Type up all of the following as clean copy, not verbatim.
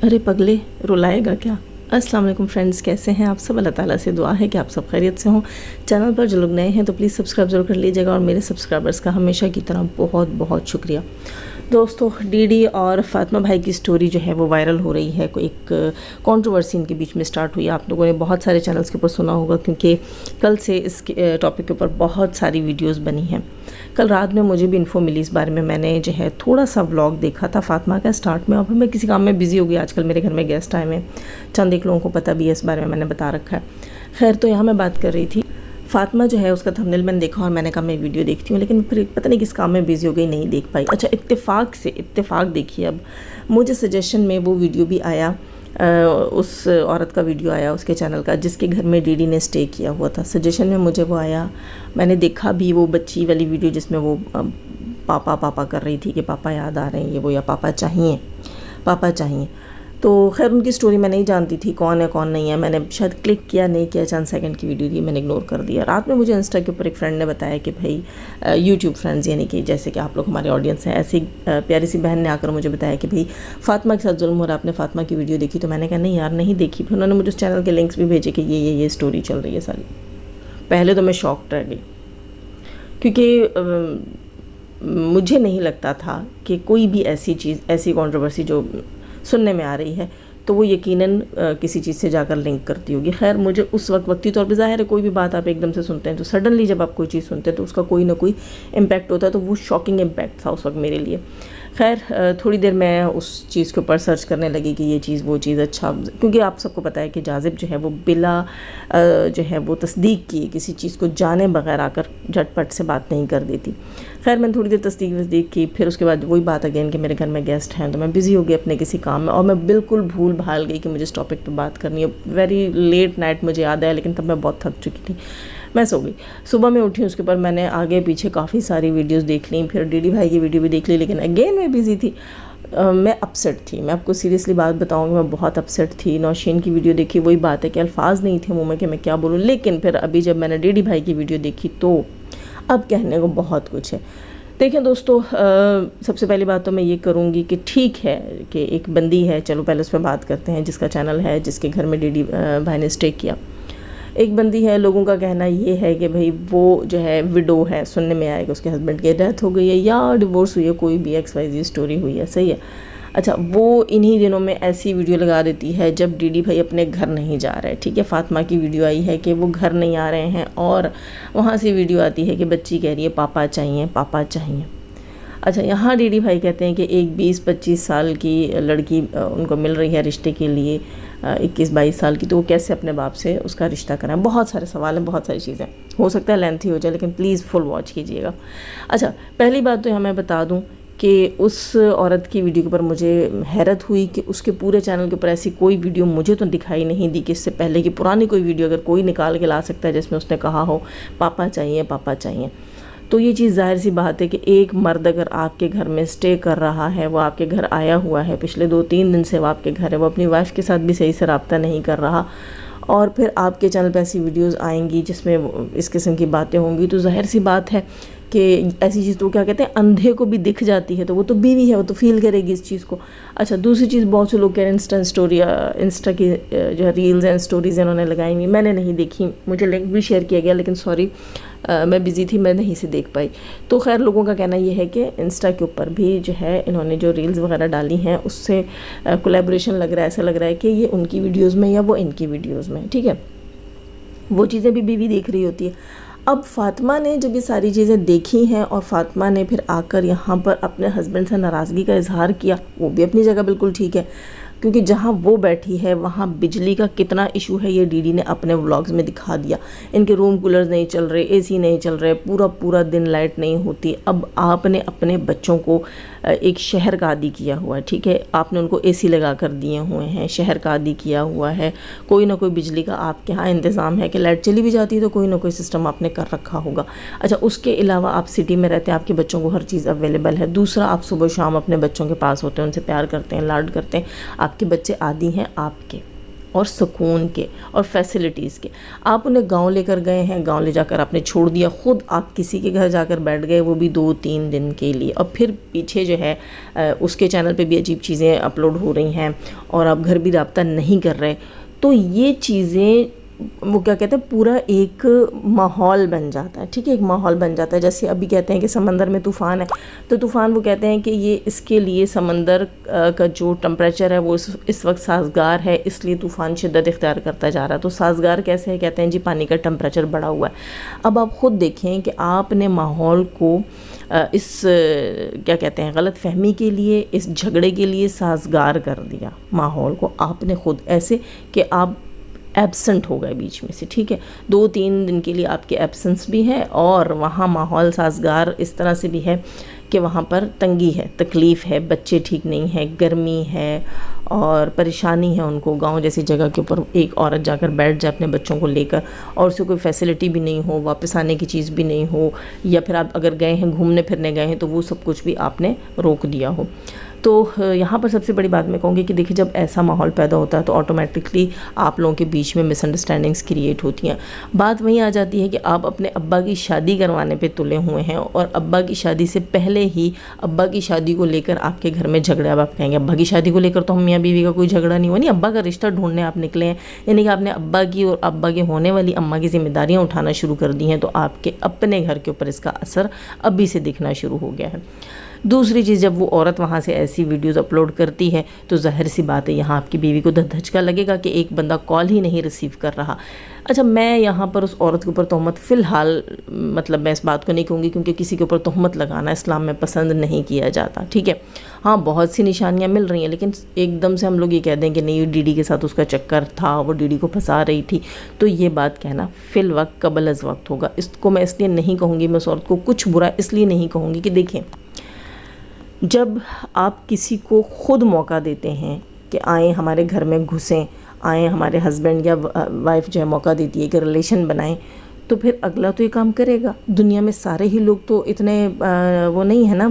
ارے پگلے رلائے گا کیا۔ السلام علیکم فرینڈز، کیسے ہیں آپ سب؟ اللہ تعالیٰ سے دعا ہے کہ آپ سب خیریت سے ہوں۔ چینل پر جو لوگ نئے ہیں تو پلیز سبسکرائب ضرور کر لیجیے گا، اور میرے سبسکرائبرز کا ہمیشہ کی طرح بہت بہت شکریہ۔ دوستو، ڈی ڈی اور فاطمہ بھائی کی سٹوری جو ہے وہ وائرل ہو رہی ہے، کوئی ایک کنٹروورسی ان کے بیچ میں سٹارٹ ہوئی۔ آپ لوگوں نے بہت سارے چینلز کے اوپر سنا ہوگا، کیونکہ کل سے اس ٹاپک کے اوپر بہت ساری ویڈیوز بنی ہیں۔ کل رات میں مجھے بھی انفو ملی اس بارے میں نے جو ہے تھوڑا سا ولاگ دیکھا تھا فاطمہ کا سٹارٹ میں، اور پھر میں کسی کام میں بزی ہو گئی۔ آج کل میرے گھر میں گیسٹ آئے ہیں، چند ایک لوگوں کو پتہ بھی ہے اس بارے میں نے بتا رکھا ہے۔ خیر، تو یہاں میں بات کر رہی تھی فاطمہ جو ہے، اس کا تھمبنیل میں نے دیکھا اور میں نے کہا میں ویڈیو دیکھتی ہوں، لیکن پھر پتہ نہیں کس کام میں بزی ہو گئی، نہیں دیکھ پائی۔ اچھا، اتفاق دیکھیے، اب مجھے سجیشن میں وہ ویڈیو بھی آیا، اس عورت کا ویڈیو آیا اس کے چینل کا جس کے گھر میں ڈی ڈی نے اسٹے کیا ہوا تھا۔ سجیشن میں مجھے وہ آیا، میں نے دیکھا بھی وہ بچی والی ویڈیو جس میں وہ پاپا کر رہی تھی کہ پاپا یاد آ رہے ہیں، یہ وہ، یا پاپا چاہیے۔ تو خیر، ان کی سٹوری میں نہیں جانتی تھی کون ہے کون نہیں ہے، میں نے شاید کلک کیا نہیں کیا، چند سیکنڈ کی ویڈیو تھی، میں نے اگنور کر دیا۔ رات میں مجھے انسٹا کے اوپر ایک فرینڈ نے بتایا کہ بھائی یوٹیوب فرینڈز، یعنی کہ جیسے کہ آپ لوگ ہمارے آڈینس ہیں، ایسی پیاری سی بہن نے آ کر مجھے بتایا کہ بھائی فاطمہ کے ساتھ ظلم ہو رہا، آپ نے فاطمہ کی ویڈیو دیکھی؟ تو میں نے کہا نہیں یار، نہیں دیکھی۔ پھر انہوں نے مجھے اس چینل کے لنکس بھی بھیجے کہ یہ سٹوری چل رہی ہے ساری۔ پہلے تو میں شاکڈ رہ گئی، کیونکہ مجھے نہیں لگتا تھا کہ کوئی بھی ایسی چیز، ایسی کنٹروورسی جو سننے میں آ رہی ہے تو وہ یقیناً کسی چیز سے جا کر لنک کرتی ہوگی۔ خیر، مجھے اس وقتی طور پہ ظاہر ہے کوئی بھی بات آپ ایک دم سے سنتے ہیں تو سڈنلی جب آپ کوئی چیز سنتے ہیں تو اس کا کوئی نہ کوئی امپیکٹ ہوتا ہے، تو وہ شاکنگ امپیکٹ تھا اس وقت میرے لیے۔ خیر، تھوڑی دیر میں اس چیز کے اوپر سرچ کرنے لگی کہ یہ چیز وہ چیز، اچھا، کیونکہ آپ سب کو پتہ ہے کہ جاذب جو ہے وہ بلا جو ہے وہ تصدیق کی کسی چیز کو جانے بغیر آ کر جھٹ پٹ سے بات نہیں کر دیتی۔ خیر، میں نے تھوڑی دیر تصدیق کی، پھر اس کے بعد وہی بات اگین کہ میرے گھر میں گیسٹ ہیں، تو میں بزی ہو گئی اپنے کسی کام میں، اور میں بالکل بھول بھال گئی کہ مجھے اس ٹاپک پہ بات کرنی ہے۔ ویری لیٹ نائٹ مجھے یاد ہے، لیکن تب میں بہت تھک چکی تھی، میں سو گئی۔ صبح میں اٹھی، اس کے اوپر میں نے آگے پیچھے کافی ساری ویڈیوز دیکھ لیں، پھر ڈی ڈی بھائی کی ویڈیو بھی دیکھ لی، لیکن اگین میں بزی تھی، میں اپسیٹ تھی۔ میں آپ کو سیریسلی بات بتاؤں گی، میں بہت اپسیٹ تھی۔ نوشین کی ویڈیو دیکھی، وہی بات ہے کہ الفاظ نہیں تھے منہ میں کہ میں کیا بولوں، لیکن پھر ابھی جب میں نے ڈی ڈی بھائی کی ویڈیو دیکھی تو اب کہنے کو بہت کچھ ہے۔ دیکھیں دوستو، سب سے پہلی بات تو میں یہ کروں گی کہ ٹھیک ہے کہ ایک بندی ہے، چلو پہلے اس پہ بات کرتے ہیں، جس کا چینل ہے، جس کے گھر میں ڈی ڈی بھائی نے اسٹے کیا۔ ایک بندی ہے، لوگوں کا کہنا یہ ہے کہ بھئی وہ جو ہے وڈو ہے، سننے میں آئے کہ اس کے ہسبینڈ کی ڈیتھ ہو گئی ہے یا ڈیورس ہوئی ہے، کوئی بھی XYZ سٹوری ہوئی ہے، صحیح ہے۔ اچھا، وہ انہی دنوں میں ایسی ویڈیو لگا دیتی ہے جب ڈی ڈی بھائی اپنے گھر نہیں جا رہے، ٹھیک ہے۔ فاطمہ کی ویڈیو آئی ہے کہ وہ گھر نہیں آ رہے ہیں، اور وہاں سے ویڈیو آتی ہے کہ بچی کہہ رہی ہے پاپا چاہیے۔ اچھا، یہاں ڈی ڈی بھائی کہتے ہیں کہ ایک 20-25 سال کی لڑکی ان کو مل رہی ہے رشتے کے لیے، 21-22 سال کی، تو وہ کیسے اپنے باپ سے اس کا رشتہ کریں؟ بہت سارے سوال ہیں، بہت ساری چیزیں، ہو سکتا ہے لینتھی ہو جائے، لیکن پلیز فل واچ کیجیے گا۔ اچھا، پہلی بات تو یہاں میں بتا دوں کہ اس عورت کی ویڈیو کے اوپر مجھے حیرت ہوئی کہ اس کے پورے چینل کے اوپر ایسی کوئی ویڈیو مجھے تو دکھائی نہیں دی کہ اس سے پہلے کی پرانی کوئی ویڈیو اگر کوئی نکال کے لا سکتا ہے جس میں اس نے کہا ہو پاپا چاہیے۔ تو یہ چیز ظاہر سی بات ہے کہ ایک مرد اگر آپ کے گھر میں اسٹے کر رہا ہے، وہ آپ کے گھر آیا ہوا ہے، پچھلے 2-3 دن سے وہ آپ کے گھر ہے، وہ اپنی وائف کے ساتھ بھی صحیح سے رابطہ نہیں کر رہا، اور پھر آپ کے چینل پہ ایسی ویڈیوز آئیں گی جس میں اس قسم کی باتیں ہوں گی، تو ظاہر سی بات ہے کہ ایسی چیز تو کیا کہتے ہیں، اندھے کو بھی دکھ جاتی ہے، تو وہ تو بیوی ہے، وہ تو فیل کرے گی اس چیز کو۔ اچھا، دوسری چیز، بہت سے لوگ کہہ رہے ہیں انسٹا کی جو ہے ریلز اینڈ سٹوریز انہوں نے لگائی ہوئی، میں نے نہیں دیکھی، مجھے لنک بھی شیئر کیا گیا، لیکن سوری میں بزی تھی، میں نہیں سے دیکھ پائی۔ تو خیر، لوگوں کا کہنا یہ ہے کہ انسٹا کے اوپر بھی جو ہے انہوں نے جو ریلز وغیرہ ڈالی ہیں اس سے کولیبریشن لگ رہا ہے، ایسا لگ رہا ہے کہ یہ ان کی ویڈیوز میں یا وہ ان کی ویڈیوز میں، ٹھیک ہے، وہ چیزیں بھی بیوی دیکھ رہی ہوتی ہے۔ اب فاطمہ نے جب یہ ساری چیزیں دیکھی ہیں اور فاطمہ نے پھر آ کر یہاں پر اپنے ہسبینڈ سے ناراضگی کا اظہار کیا، وہ بھی اپنی جگہ بالکل ٹھیک ہے، کیونکہ جہاں وہ بیٹھی ہے وہاں بجلی کا کتنا ایشو ہے یہ ڈی ڈی نے اپنے ولاگز میں دکھا دیا۔ ان کے روم کولرز نہیں چل رہے، AC نہیں چل رہے، پورا دن لائٹ نہیں ہوتی۔ اب آپ نے اپنے بچوں کو ایک شہر کا عادی کیا ہوا ہے، ٹھیک ہے، آپ نے ان کو AC لگا کر دیے ہوئے ہیں، شہر کا عادی کیا ہوا ہے، کوئی نہ کوئی بجلی کا آپ کے ہاں انتظام ہے کہ لائٹ چلی بھی جاتی ہے تو کوئی نہ کوئی سسٹم آپ نے کر رکھا ہوگا۔ اچھا، اس کے علاوہ آپ سٹی میں رہتے ہیں، آپ کے بچوں کو ہر چیز اویلیبل ہے۔ دوسرا، آپ صبح شام اپنے بچوں کے پاس ہوتے ہیں، ان سے پیار کرتے ہیں، لاڈ کرتے ہیں، آپ کے بچے عادی ہیں آپ کے، اور سکون کے اور فیسلٹیز کے. آپ انہیں گاؤں لے کر گئے ہیں, گاؤں لے جا کر آپ نے چھوڑ دیا, خود آپ کسی کے گھر جا کر بیٹھ گئے, وہ بھی 2-3 دن کے لیے, اور پھر پیچھے جو ہے اس کے چینل پہ بھی عجیب چیزیں اپلوڈ ہو رہی ہیں اور آپ گھر بھی رابطہ نہیں کر رہے. تو یہ چیزیں وہ کیا کہتے ہیں, پورا ایک ماحول بن جاتا ہے. ٹھیک ہے, ایک ماحول بن جاتا ہے. جیسے ابھی کہتے ہیں کہ سمندر میں طوفان ہے, تو طوفان وہ کہتے ہیں کہ یہ اس کے لیے سمندر کا جو ٹمپریچر ہے وہ اس وقت سازگار ہے, اس لیے طوفان شدت اختیار کرتا جا رہا ہے. تو سازگار کیسے ہے, کہتے ہیں جی پانی کا ٹمپریچر بڑھا ہوا ہے. اب آپ خود دیکھیں کہ آپ نے ماحول کو اس کیا کہتے ہیں غلط فہمی کے لیے, اس جھگڑے کے لیے سازگار کر دیا ماحول کو آپ نے خود, ایسے کہ آپ ایبسنٹ ہو گئے بیچ میں سے. ٹھیک ہے, 2-3 دن کے لیے آپ کے ایبسنس بھی ہے, اور وہاں ماحول سازگار اس طرح سے بھی ہے کہ وہاں پر تنگی ہے, تکلیف ہے, بچے ٹھیک نہیں ہیں, گرمی ہے اور پریشانی ہے ان کو. گاؤں جیسی جگہ کے اوپر ایک عورت جا کر بیٹھ جائے اپنے بچوں کو لے کر, اور اسے کوئی فیسلٹی بھی نہیں ہو, واپس آنے کی چیز بھی نہیں ہو, یا پھر آپ اگر گئے ہیں گھومنے پھرنے گئے ہیں تو وہ سب کچھ بھی آپ نے روک دیا ہو. تو یہاں پر سب سے بڑی بات میں کہوں گی کہ دیکھیں, جب ایسا ماحول پیدا ہوتا ہے تو آٹومیٹکلی آپ لوگوں کے بیچ میں مس انڈرسٹینڈنگس کریٹ ہوتی ہیں. بات وہیں آ جاتی ہے کہ آپ اپنے ابا کی شادی کروانے پہ تلے ہوئے ہیں, اور ابا کی شادی سے پہلے ہی ابا کی شادی کو لے کر آپ کے گھر میں جھگڑا. اب آپ کہیں گے ابا کی شادی کو لے کر تو ہم میاں بیوی کا کوئی جھگڑا نہیں ہوا, نہیں, ابا کا رشتہ ڈھونڈنے آپ نکلے ہیں, یعنی کہ آپ نے ابا کی اور ابا کے ہونے والی اماں کی ذمہ داریاں اٹھانا شروع کر دی ہیں, تو آپ کے اپنے گھر کے اوپر اس کا اثر ابھی سے دکھنا شروع ہو گیا ہے. دوسری چیز, جب وہ عورت وہاں سے ایسی ویڈیوز اپلوڈ کرتی ہے تو ظاہر سی بات ہے یہاں آپ کی بیوی کو دھچکا لگے گا کہ ایک بندہ کال ہی نہیں ریسیو کر رہا. اچھا, میں یہاں پر اس عورت کے اوپر تہمت فی الحال مطلب میں اس بات کو نہیں کہوں گی, کیونکہ کسی کے اوپر تہمت لگانا اسلام میں پسند نہیں کیا جاتا. ٹھیک ہے, ہاں بہت سی نشانیاں مل رہی ہیں, لیکن ایک دم سے ہم لوگ یہ کہہ دیں کہ نہیں ڈی ڈی کے ساتھ اس کا چکر تھا, وہ ڈی ڈی کو پھنسا رہی تھی, تو یہ بات کہنا فی الوقت قبل از وقت ہوگا. اس کو میں اس لیے نہیں کہوں گی, میں اس عورت کو کچھ برا اس لیے نہیں کہوں گی کہ دیکھیں, جب آپ کسی کو خود موقع دیتے ہیں کہ آئیں ہمارے گھر میں گھسیں, آئیں ہمارے ہسبینڈ یا وائف جو ہے موقع دیتی ہے کہ ریلیشن بنائیں, تو پھر اگلا تو یہ کام کرے گا. دنیا میں سارے ہی لوگ تو اتنے وہ نہیں ہے نا,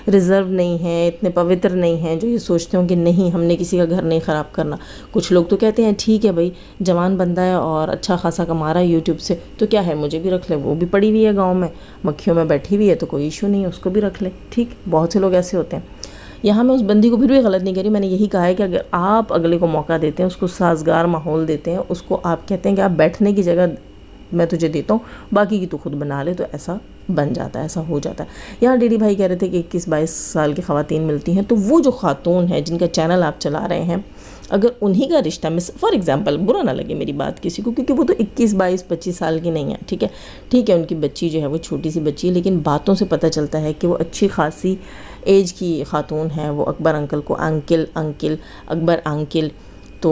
ریزرو نہیں ہیں, اتنے پوتر نہیں ہیں جو یہ سوچتے ہوں کہ نہیں ہم نے کسی کا گھر نہیں خراب کرنا. کچھ لوگ تو کہتے ہیں ٹھیک ہے بھائی جوان بندہ ہے اور اچھا خاصا کما رہا ہے یوٹیوب سے, تو کیا ہے مجھے بھی رکھ لے, وہ بھی پڑی ہوئی ہے گاؤں میں مکھیوں میں بیٹھی ہوئی ہے, تو کوئی ایشو نہیں ہے, اس کو بھی رکھ لے. ٹھیک, بہت سے لوگ ایسے ہوتے ہیں. یہاں میں اس بندی کو پھر بھی غلط نہیں کری, میں نے یہی کہا ہے کہ اگر آپ اگلے کو موقع دیتے ہیں, اس کو سازگار ماحول دیتے ہیں, اس کو آپ کہتے ہیں کہ آپ بیٹھنے کی جگہ میں تجھے دیتا ہوں, باقی کی تو خود بنا لے, تو ایسا بن جاتا ہے, ایسا ہو جاتا ہے. یہاں ڈی ڈی بھائی کہہ رہے تھے کہ 21-22 سال کی خواتین ملتی ہیں, تو وہ جو خاتون ہیں جن کا چینل آپ چلا رہے ہیں, اگر انہی کا رشتہ فار ایگزامپل, برا نہ لگے میری بات کسی کو, کیونکہ وہ تو 21-22-25 سال کی نہیں ہے. ٹھیک ہے, ٹھیک ہے, ان کی بچی جو ہے وہ چھوٹی سی بچی ہے, لیکن باتوں سے پتہ چلتا ہے کہ وہ اچھی خاصی ایج کی خاتون ہے. وہ اکبر انکل کو انکل اکبر انکل, تو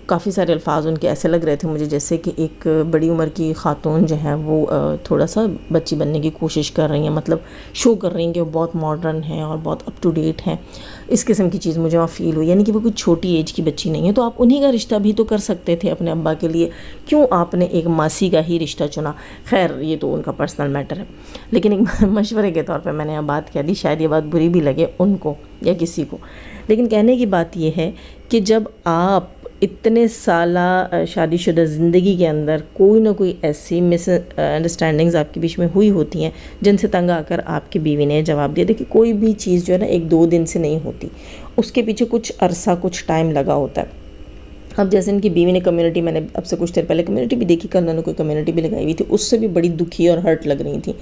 کافی سارے الفاظ ان کے ایسے لگ رہے تھے مجھے جیسے کہ ایک بڑی عمر کی خاتون جو ہے وہ تھوڑا سا بچی بننے کی کوشش کر رہی ہیں, مطلب شو کر رہی ہیں کہ وہ بہت ماڈرن ہیں اور بہت اپ ٹو ڈیٹ ہیں. اس قسم کی چیز مجھے وہاں فیل ہوئی, یعنی کہ وہ کوئی چھوٹی ایج کی بچی نہیں ہے. تو آپ انہی کا رشتہ بھی تو کر سکتے تھے اپنے ابا کے لیے, کیوں آپ نے ایک ماسی کا ہی رشتہ چنا؟ خیر یہ تو ان کا پرسنل میٹر ہے, لیکن ایک مشورے کے طور پہ میں نے یہ بات کہہ دی, شاید یہ بات بری بھی لگے ان کو یا کسی کو, لیکن کہنے کی بات یہ ہے کہ جب آپ اتنے سالہ شادی شدہ زندگی کے اندر کوئی نہ کوئی ایسی مس انڈرسٹینڈنگز آپ کے بیچ میں ہوئی ہوتی ہیں جن سے تنگ آ کر آپ کی بیوی نے جواب دیا. دیکھیں کوئی بھی چیز جو ہے نا 1-2 دن سے نہیں ہوتی, اس کے پیچھے کچھ عرصہ کچھ ٹائم لگا ہوتا ہے. اب جیسے ان کی بیوی نے کمیونٹی, میں نے اب سے کچھ دیر پہلے کمیونٹی بھی دیکھی, کل انہوں نے کوئی کمیونٹی بھی لگائی ہوئی تھی, اس سے بھی بڑی دکھی اور ہرٹ لگ رہی تھی.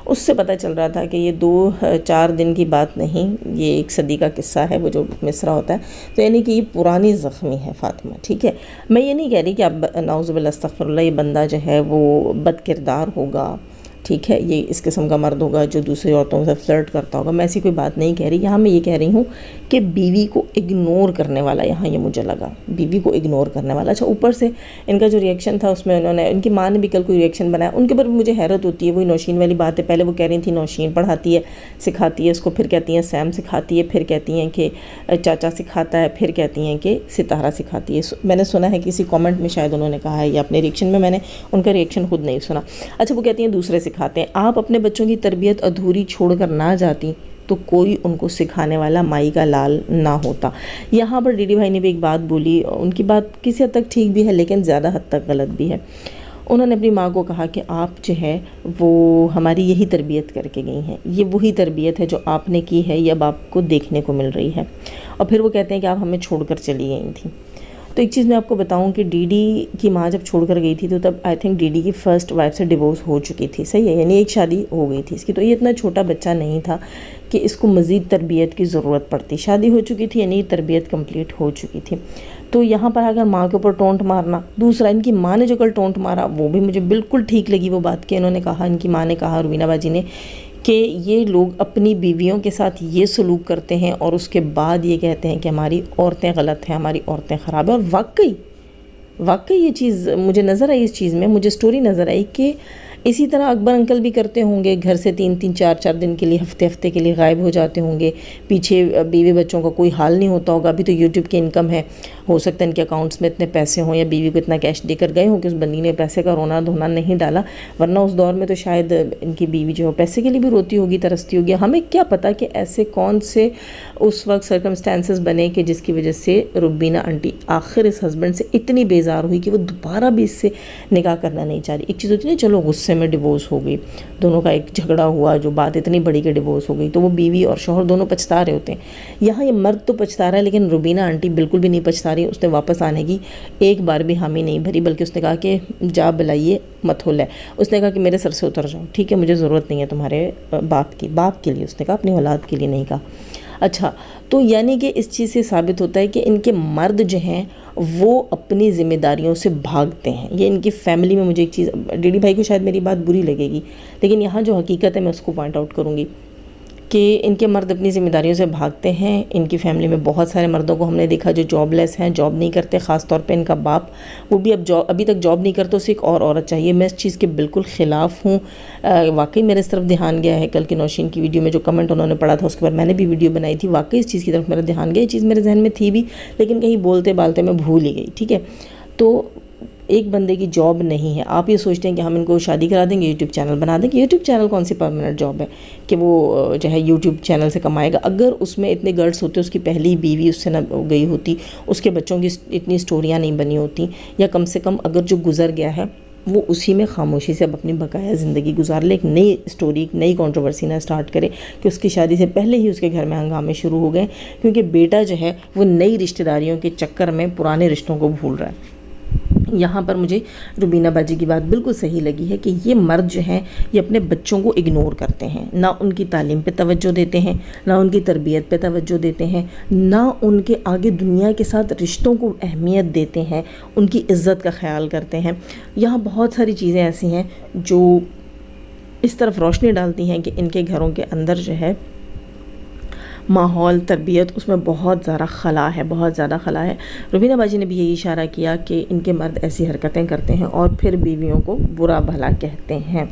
اس سے پتہ چل رہا تھا کہ یہ 2-4 دن کی بات نہیں, یہ 1 صدی کا قصہ ہے وہ جو مصرع ہوتا ہے. تو یعنی کہ یہ پرانی زخمی ہے فاطمہ. ٹھیک ہے, میں یہ نہیں کہہ رہی کہ اب نعوذ باللہ استغفر اللہ یہ بندہ جو ہے وہ بد کردار ہوگا, ٹھیک ہے, یہ اس قسم کا مرد ہوگا جو دوسری عورتوں کے ساتھ فلرٹ کرتا ہوگا, میں ایسی کوئی بات نہیں کہہ رہی. یہاں میں یہ کہہ رہی ہوں کہ بیوی کو اگنور کرنے والا, یہاں یہ مجھے لگا بیوی کو اگنور کرنے والا. اچھا, اوپر سے ان کا جو ریئیکشن تھا اس میں انہوں نے, ان کی ماں نے بھی کل کوئی ریئیکشن بنایا, ان کے اوپر مجھے حیرت ہوتی ہے. وہی نوشین والی بات ہے, پہلے وہ کہہ رہی تھی نوشین پڑھاتی ہے سکھاتی ہے اس کو, پھر کہتی ہیں سیم سکھاتی ہے, پھر کہتی ہیں کہ چاچا سکھاتا ہے, پھر کہتی ہیں کہ ستارہ سکھاتی ہے. میں نے سنا ہے کسی کامنٹ میں شاید انہوں نے کہا ہے, یا اپنے ریئیکشن میں نے ان کا ریئیکشن خود نہیں سنا. اچھا, وہ کہتی ہیں دوسرے سکھاتے ہیں. آپ اپنے بچوں کی تربیت ادھوری چھوڑ کر نہ جاتی تو کوئی ان کو سکھانے والا مائی کا لال نہ ہوتا۔ یہاں پر ڈی ڈی بھائی نے بھی ایک بات بولی، ان کی بات کسی حد تک ٹھیک بھی ہے لیکن زیادہ حد تک غلط بھی ہے۔ انہوں نے اپنی ماں کو کہا کہ آپ جو ہے وہ ہماری یہی تربیت کر کے گئی ہیں، یہ وہی تربیت ہے جو آپ نے کی ہے، یہ اب آپ کو دیکھنے کو مل رہی ہے۔ اور پھر وہ کہتے ہیں کہ آپ ہمیں چھوڑ کر چلی گئی تھیں۔ تو ایک چیز میں آپ کو بتاؤں کہ ڈی ڈی کی ماں جب چھوڑ کر گئی تھی تو تب آئی تھنک ڈی ڈی کی فرسٹ وائف سے ڈیورس ہو چکی تھی، صحیح ہے، یعنی ایک شادی ہو گئی تھی اس کی، تو یہ اتنا چھوٹا بچہ نہیں تھا کہ اس کو مزید تربیت کی ضرورت پڑتی، شادی ہو چکی تھی یعنی تربیت کمپلیٹ ہو چکی تھی۔ تو یہاں پر اگر ماں کے اوپر ٹونٹ مارنا، دوسرا ان کی ماں نے جو کل ٹونٹ مارا وہ بھی مجھے بالکل ٹھیک لگی وہ بات کہ انہوں نے کہا، ان کی ماں نے کہا روبینہ باجی نے کہ یہ لوگ اپنی بیویوں کے ساتھ یہ سلوک کرتے ہیں اور اس کے بعد یہ کہتے ہیں کہ ہماری عورتیں غلط ہیں، ہماری عورتیں خراب ہیں۔ اور واقعی یہ چیز مجھے نظر آئی، اس چیز میں مجھے سٹوری نظر آئی کہ اسی طرح اکبر انکل بھی کرتے ہوں گے، گھر سے 3-3 4-4 دن کے لیے، ہفتے کے لیے غائب ہو جاتے ہوں گے، پیچھے بیوی بچوں کا کوئی حال نہیں ہوتا ہوگا۔ ابھی تو یوٹیوب کی انکم ہے، ہو سکتا ہے ان کے اکاؤنٹس میں اتنے پیسے ہوں یا بیوی کو اتنا کیش دے کر گئے ہوں کہ اس بندی نے پیسے کا رونا دھونا نہیں ڈالا، ورنہ اس دور میں تو شاید ان کی بیوی جو ہے پیسے کے لیے بھی روتی ہوگی، ترستی ہوگی۔ ہمیں کیا پتہ کہ ایسے کون سے اس وقت سرکمسٹانسز بنے کہ جس کی وجہ سے روبینہ آنٹی آخر اس ہسبینڈ سے اتنی بیزار ہوئی کہ وہ دوبارہ بھی اس سے نکاح کرنا نہیں چاہ رہی۔ ایک چیز ہوتی ہے چلو غصے میں ڈیورس ہو گئی، دونوں کا ایک جھگڑا ہوا جو بات اتنی بڑی کہ ڈیورس ہو گئی، تو وہ بیوی اور شوہر دونوں پچھتا رہے ہوتے ہیں۔ یہاں یہ مرد تو پچھتا رہا ہے لیکن روبینہ آنٹی بالکل بھی نہیں پچھتا رہی، اس نے واپس آنے کی ایک بار بھی حامی نہیں بھری، بلکہ اس نے کہا کہ جا بلائیے مت ہو لے، اس نے کہا کہ میرے سر سے اتر جاؤ، ٹھیک ہے مجھے ضرورت نہیں ہے تمہارے باپ کے لیے، اس نے کہا اپنی اولاد کے لیے نہیں کہا۔ اچھا، تو یعنی کہ اس چیز سے ثابت ہوتا ہے کہ ان کے مرد جو ہیں وہ اپنی ذمہ داریوں سے بھاگتے ہیں۔ یہ ان کی فیملی میں، مجھے ایک چیز، ڈی ڈی بھائی کو شاید میری بات بری لگے گی لیکن یہاں جو حقیقت ہے میں اس کو پوائنٹ آؤٹ کروں گی کہ ان کے مرد اپنی ذمہ داریوں سے بھاگتے ہیں۔ ان کی فیملی میں بہت سارے مردوں کو ہم نے دیکھا جو جاب لیس ہیں، جاب نہیں کرتے، خاص طور پہ ان کا باپ، وہ بھی ابھی تک جاب نہیں کرتا، اسے ایک اور عورت چاہیے۔ میں اس چیز کے بالکل خلاف ہوں، واقعی میرے اس طرف دھیان گیا ہے، کل کی نوشین کی ویڈیو میں جو کمنٹ انہوں نے پڑھا تھا اس کے بعد میں نے بھی ویڈیو بنائی تھی، واقعی اس چیز کی طرف میرا دھیان گیا، یہ چیز میرے ذہن میں تھی بھی لیکن کہیں بولتے بالتے میں بھول ہی گئی، ٹھیک ہے۔ تو ایک بندے کی جاب نہیں ہے، آپ یہ سوچتے ہیں کہ ہم ان کو شادی کرا دیں گے، یوٹیوب چینل بنا دیں گے، یوٹیوب چینل کون سی پرماننٹ جاب ہے کہ وہ جو ہے یوٹیوب چینل سے کمائے گا؟ اگر اس میں اتنے گرڈس ہوتے، اس کی پہلی بیوی اس سے نہ گئی ہوتی، اس کے بچوں کی اتنی سٹوریاں نہیں بنی ہوتی، یا کم سے کم اگر جو گزر گیا ہے وہ اسی میں خاموشی سے اب اپنی بقایا زندگی گزار لے، ایک نئی سٹوری، ایک نئی کنٹروورسی نہ سٹارٹ کرے کہ اس کی شادی سے پہلے ہی اس کے گھر میں ہنگامے شروع ہو گئے، کیونکہ بیٹا جو ہے وہ نئی رشتہ داریوں کے چکر میں پرانے رشتوں کو بھول رہا ہے۔ یہاں پر مجھے روبینہ باجی کی بات بالکل صحیح لگی ہے کہ یہ مرد جو ہیں یہ اپنے بچوں کو اگنور کرتے ہیں، نہ ان کی تعلیم پہ توجہ دیتے ہیں، نہ ان کی تربیت پہ توجہ دیتے ہیں، نہ ان کے آگے دنیا کے ساتھ رشتوں کو اہمیت دیتے ہیں، ان کی عزت کا خیال کرتے ہیں۔ یہاں بہت ساری چیزیں ایسی ہیں جو اس طرف روشنی ڈالتی ہیں کہ ان کے گھروں کے اندر جو ہے ماحول، تربیت، اس میں بہت زیادہ خلا ہے۔ روبینہ باجی نے بھی یہی اشارہ کیا کہ ان کے مرد ایسی حرکتیں کرتے ہیں اور پھر بیویوں کو برا بھلا کہتے ہیں۔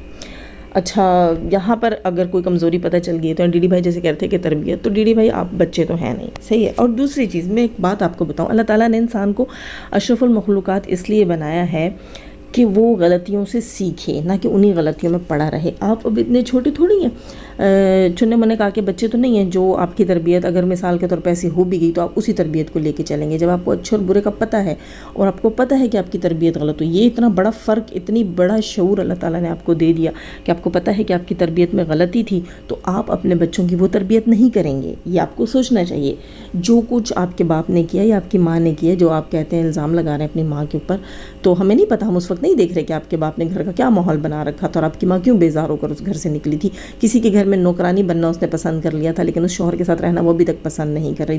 اچھا، یہاں پر اگر کوئی کمزوری پتہ چل گئی تو ڈی ڈی بھائی جیسے کہتے ہیں کہ تربیت، تو ڈی ڈی بھائی آپ بچے تو ہیں نہیں، صحیح ہے۔ اور دوسری چیز میں ایک بات آپ کو بتاؤں، اللہ تعالیٰ نے انسان کو اشرف المخلوقات اس لیے بنایا ہے کہ وہ غلطیوں سے سیکھے، نہ کہ انہی غلطیوں میں پڑا رہے۔ آپ اب اتنے چھوٹے تھوڑی ہیں، چننے منے کہا کہ بچے تو نہیں ہیں جو آپ کی تربیت اگر مثال کے طور پہ ایسی ہو بھی گئی تو آپ اسی تربیت کو لے کے چلیں گے جب آپ کو اچھے اور برے کا پتہ ہے اور آپ کو پتہ ہے کہ آپ کی تربیت غلط ہو۔ یہ اتنا بڑا فرق، اتنی بڑا شعور اللہ تعالیٰ نے آپ کو دے دیا کہ آپ کو پتہ ہے کہ آپ کی تربیت میں غلطی تھی، تو آپ اپنے بچوں کی وہ تربیت نہیں کریں گے۔ یہ آپ کو سوچنا چاہیے، جو کچھ آپ کے باپ نے کیا یا آپ کی ماں نے کیا، جو آپ کہتے ہیں الزام لگا رہے ہیں اپنی ماں کے اوپر، تو ہمیں نہیں پتہ، ہم اس وقت نہیں دیکھ رہے کہ آپ کے باپ نے گھر کا کیا ماحول بنا رکھا تھا اور آپ کی ماں کیوں بیزار ہو کر اس گھر سے نکلی تھی۔ کسی کے گھر میں نوکرانی بننا اس نے پسند کر لیا تھا لیکن اس شوہر کے ساتھ رہنا وہ ابھی تک پسند نہیں کر رہی۔